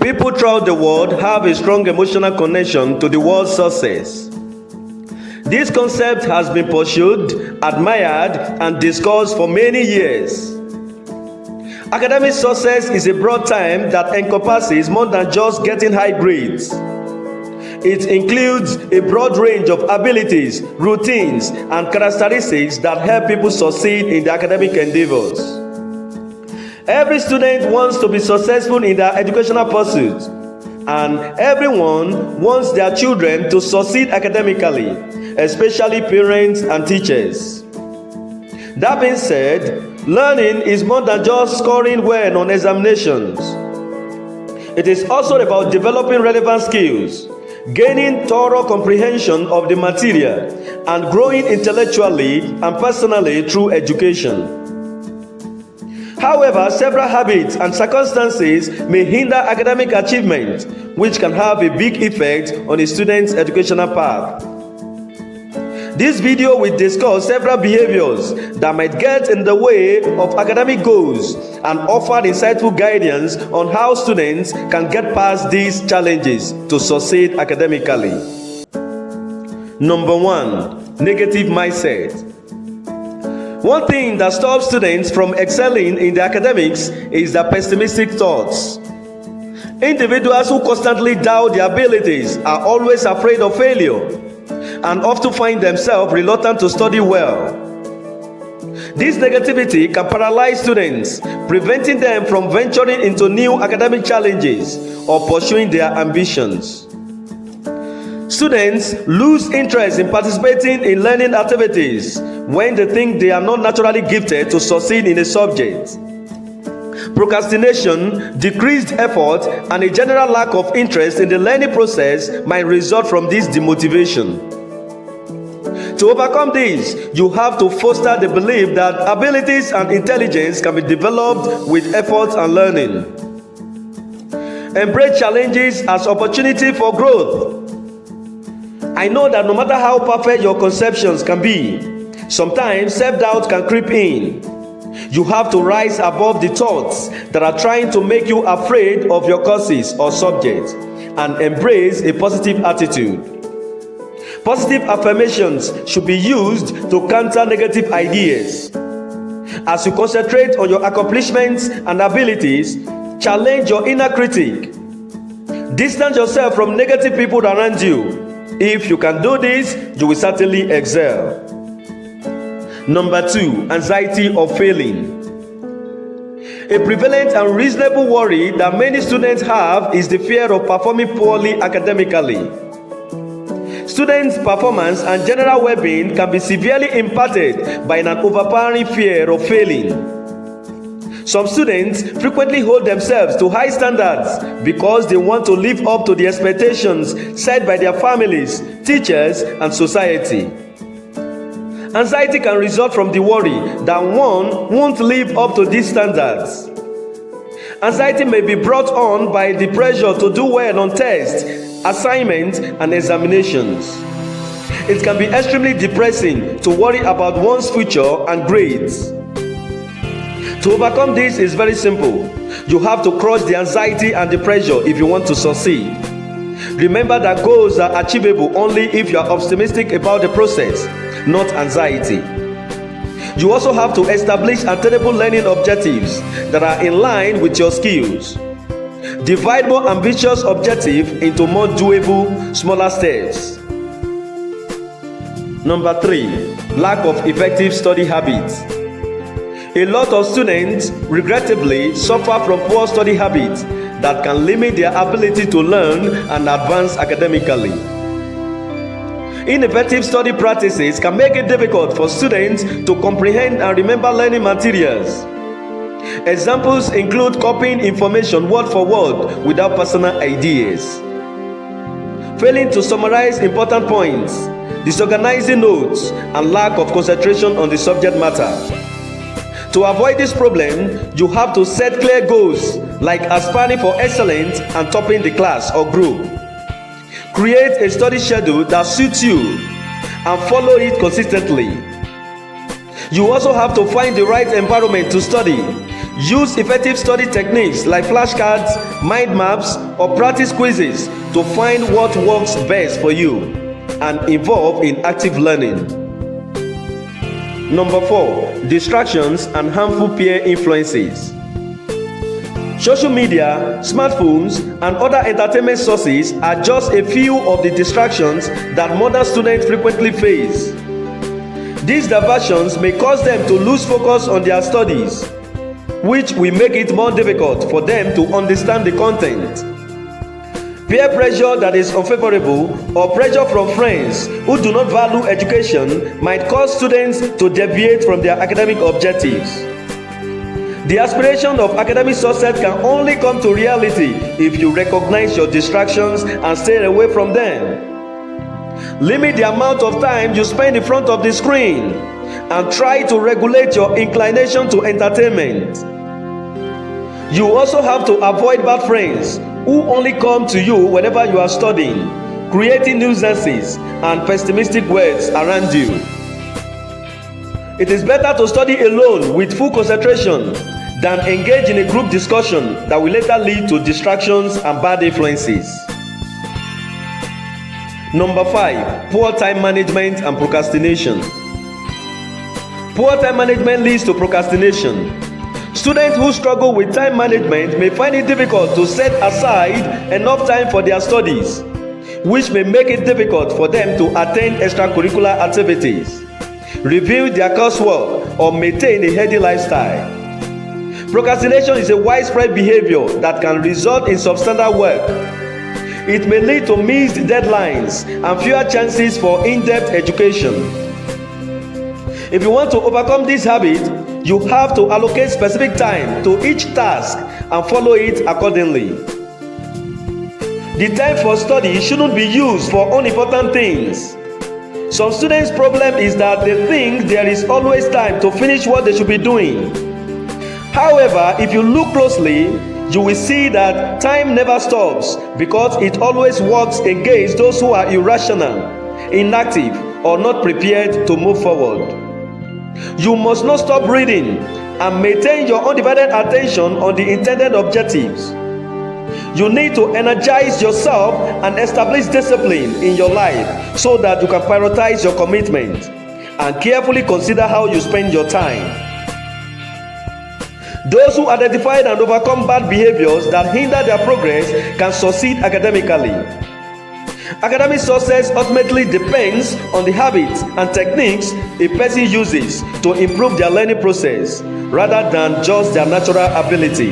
People throughout the world have a strong emotional connection to the world's success. This concept has been pursued, admired, and discussed for many years. Academic success is a broad term that encompasses more than just getting high grades. It includes a broad range of abilities, routines, and characteristics that help people succeed in their academic endeavors. Every student wants to be successful in their educational pursuits, and everyone wants their children to succeed academically, especially parents and teachers. That being said, learning is more than just scoring well on examinations. It is also about developing relevant skills, gaining thorough comprehension of the material, and growing intellectually and personally through education. However, several habits and circumstances may hinder academic achievement, which can have a big effect on a student's educational path. This video will discuss several behaviors that might get in the way of academic goals and offer insightful guidance on how students can get past these challenges to succeed academically. Number 1. Negative mindset. One thing that stops students from excelling in their academics is their pessimistic thoughts. Individuals who constantly doubt their abilities are always afraid of failure and often find themselves reluctant to study well. This negativity can paralyze students, preventing them from venturing into new academic challenges or pursuing their ambitions. Students lose interest in participating in learning activities when they think they are not naturally gifted to succeed in a subject. Procrastination, decreased effort, and a general lack of interest in the learning process might result from this demotivation. To overcome this, you have to foster the belief that abilities and intelligence can be developed with effort and learning. Embrace challenges as opportunity for growth. I know that no matter how perfect your conceptions can be, sometimes self-doubt can creep in. You have to rise above the thoughts that are trying to make you afraid of your courses or subjects and embrace a positive attitude. Positive affirmations should be used to counter negative ideas. As you concentrate on your accomplishments and abilities, challenge your inner critic. Distance yourself from negative people around you. If you can do this, you will certainly excel. Number 2, anxiety of failing. A prevalent and reasonable worry that many students have is the fear of performing poorly academically. Students' performance and general well-being can be severely impacted by an overpowering fear of failing. Some students frequently hold themselves to high standards because they want to live up to the expectations set by their families, teachers, and society. Anxiety can result from the worry that one won't live up to these standards. Anxiety may be brought on by the pressure to do well on tests, assignments, and examinations. It can be extremely depressing to worry about one's future and grades. To overcome this is very simple. You have to crush the anxiety and the pressure if you want to succeed. Remember that goals are achievable only if you are optimistic about the process, not anxiety. You also have to establish attainable learning objectives that are in line with your skills. Divide more ambitious objectives into more doable, smaller steps. Number 3, lack of effective study habits. A lot of students, regrettably, suffer from poor study habits that can limit their ability to learn and advance academically. Ineffective study practices can make it difficult for students to comprehend and remember learning materials. Examples include copying information word for word without personal ideas, failing to summarize important points, disorganizing notes, and lack of concentration on the subject matter. To avoid this problem, you have to set clear goals like aspiring for excellence and topping the class or group. Create a study schedule that suits you and follow it consistently. You also have to find the right environment to study. Use effective study techniques like flashcards, mind maps, or practice quizzes to find what works best for you and involve in active learning. Number 4, distractions and harmful peer influences. Social media, smartphones, and other entertainment sources are just a few of the distractions that modern students frequently face. These diversions may cause them to lose focus on their studies, which will make it more difficult for them to understand the content. Peer pressure that is unfavorable or pressure from friends who do not value education might cause students to deviate from their academic objectives. The aspiration of academic success can only come to reality if you recognize your distractions and stay away from them. Limit the amount of time you spend in front of the screen and try to regulate your inclination to entertainment. You also have to avoid bad friends who only come to you whenever you are studying, creating nuisances and pessimistic words around you. It is better to study alone with full concentration than engage in a group discussion that will later lead to distractions and bad influences. Number 5, poor time management and procrastination. Poor time management leads to procrastination. Students who struggle with time management may find it difficult to set aside enough time for their studies, which may make it difficult for them to attend extracurricular activities, review their coursework, or maintain a healthy lifestyle. Procrastination is a widespread behavior that can result in substandard work. It may lead to missed deadlines and fewer chances for in-depth education. If you want to overcome this habit, you have to allocate specific time to each task and follow it accordingly. The time for study shouldn't be used for unimportant things. Some students' problem is that they think there is always time to finish what they should be doing. However, if you look closely, you will see that time never stops because it always works against those who are irrational, inactive, or not prepared to move forward. You must not stop reading and maintain your undivided attention on the intended objectives. You need to energize yourself and establish discipline in your life so that you can prioritize your commitment and carefully consider how you spend your time. Those who identify and overcome bad behaviors that hinder their progress can succeed academically. Academic success ultimately depends on the habits and techniques a person uses to improve their learning process rather than just their natural ability.